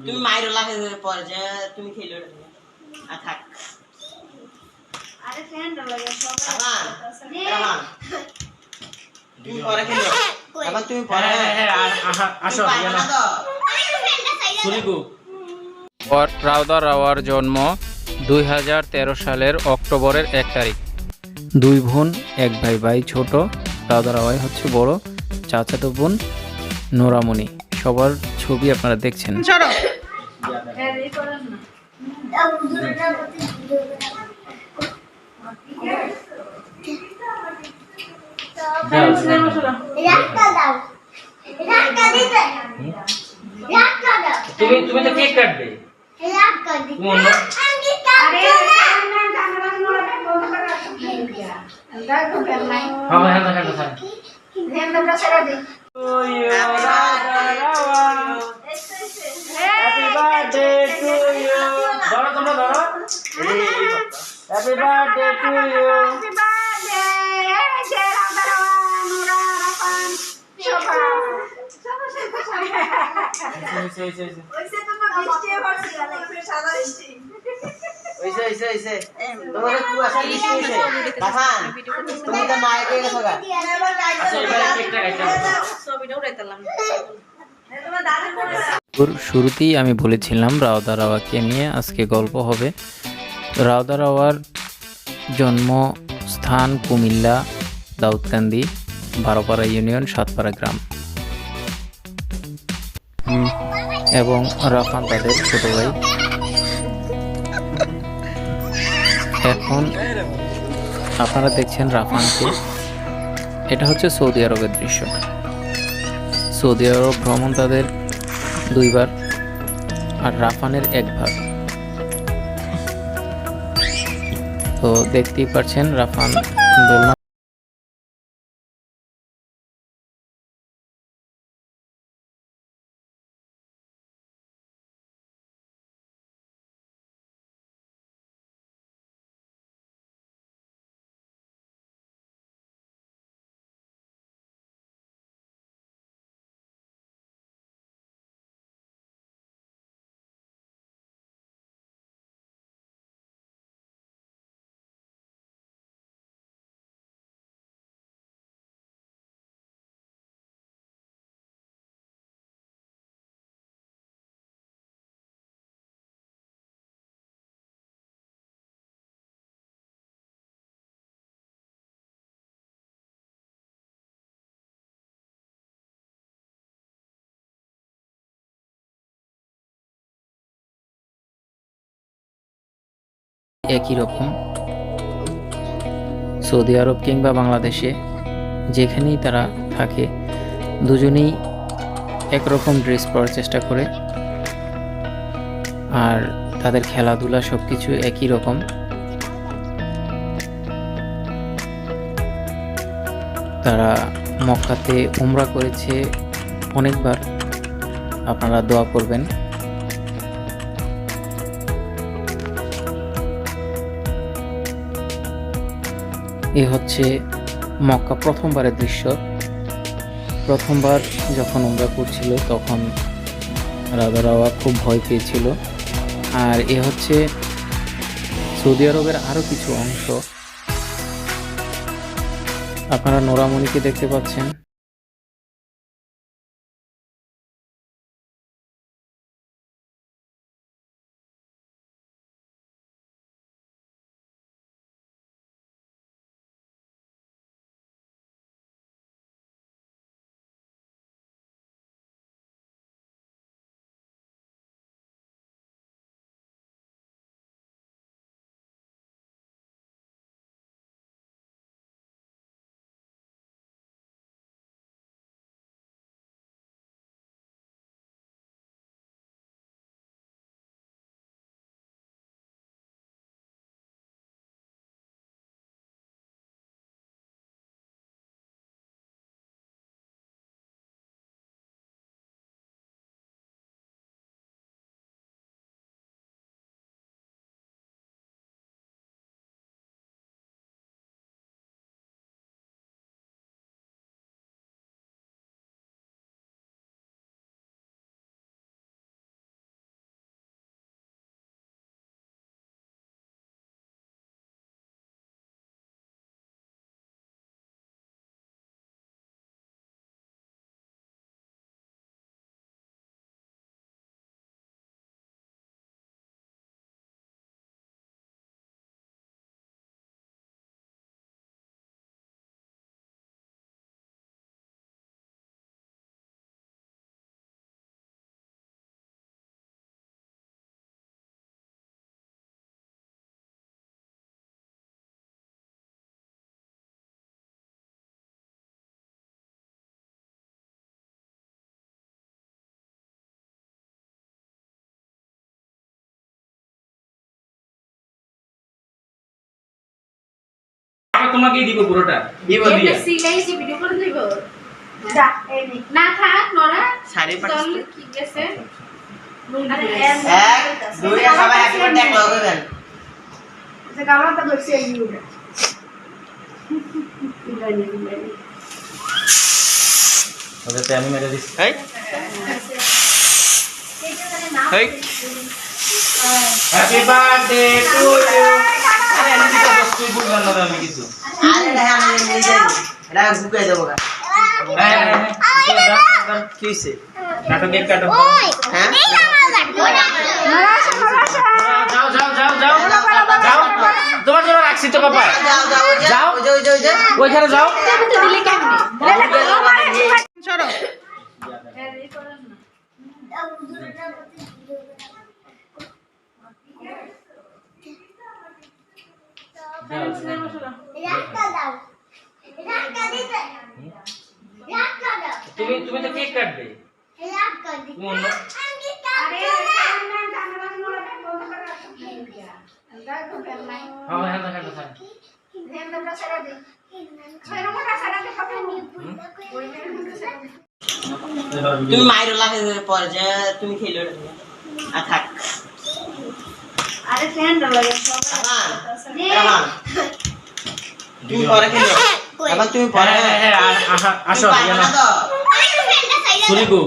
তুমি মায়ের লাগে পরে যে তুমি খেলো আর থাক আরে ফ্যানটা লাগে সবাই রামান তুমি পরে খেলো রামান তুমি পরে আসো সুরিকু রাউদা রাওয়ার জন্ম 2013 সালের অক্টোবরের 1 তারিখ। দুই বোন এক ভাই ছোট। রাউদা রাওয়াই হচ্ছে বড়, চাচাতো বোন নোরামণি। সবার ছবি আপনারা দেখছেন। এই করেন না তুমি তো কেক কাটবে Happy birthday to you. ধরো তোমরা ধরো। Happy birthday to you. তোমাদের কুয়াশা বৃষ্টি হয়েছে রাফান তুমি তো মায়ের কে গেছো গা আচ্ছা এবারে কেকটা কাটতে শুরুতেই আমি বলেছিলাম রাউদা রাওয়াকে নিয়ে আজকে গল্প হবে। রাউদা রাওয়ার জন্মস্থান কুমিল্লা দাউদকান্দি, বারোপাড়া ইউনিয়ন, সাতপাড়া গ্রাম। এবং রাফান তাদের ছোট ভাই। এখন আপনারা দেখছেন রাফানকে। এটা হচ্ছে সৌদি আরবের দৃশ্য। সৌদি আরব ভ্রমণ তাদের 2 বার, আর রাফানের 1 বার। তো দেখতেই পাচ্ছেন রাফান দোলনা একই রকম। সৌদি আরব কিংবা বাংলাদেশে যেখানেই তারা থাকে, দুজনেই একরকম ড্রেস পরার চেষ্টা করে, আর তাদের খেলাধুলা সবকিছু একই রকম। তারা মক্কাতে উমরা করেছে অনেকবার। আপনারা দোয়া করবেন। এ হচ্ছে মক্কা প্রথমবারের দৃশ্য। প্রথমবার যখন উমরা করছিল তখন রাউদা রাওয়া খুব ভয় পেয়েছিল। আর এ হচ্ছে সৌদি আরবের আরও কিছু অংশ। আপনারা নোরামণিকে দেখতে পাচ্ছেন। তোমাকেই দিব পুরোটা দিব দিয়া সিলাই যে ভিডিও করে দিব যা এই নে না থাক নরা শাড়ি চল পাঠিয়ে কি গেছে আরে এক দুই সবাই হ্যাপি বার্থডে করবেন যে গাওয়াটা ধরছে এই ভিডিওটা ওটাতে আমি মেরে দিচ্ছি এই এই হ্যাপি বার্থডে টু ইউ আরে আমি কি করব তুই বুঝলাম না আমি কিছু আরে না আমি নিজে এটা বুকে দেবো গা কি হইছে কাটো কেক কাটো হ্যাঁ যাও যাও যাও যাও যাও তোমার জন্য রাখছি তো বাবা যাও যাও যাও। যাও যাও যাও ওইখানে যাও দিলে কেমনে সরো এই করেন না তুমি তুমি তো কেক কাটবে তুমি অন্য আরে জানালা মোড়া বন্ধ করে রাখো দাও তো বেল নাই হ্যাঁ হ্যাঁ দেখা দেখা হেন্দা ছাড়া দে ছাড়া মোটা ছাড়া দে হবে নি ওই হেন্দা ছাড়া দে তুমি মাইরো লাগে পরে যে তুমি খেলো আর থাক আরে ফ্যান লাগে সব আমান আমান তুমি পরে খেলো আবার তুমি পরে হ্যাঁ হ্যাঁ আসো পারবে না তো সুরিকু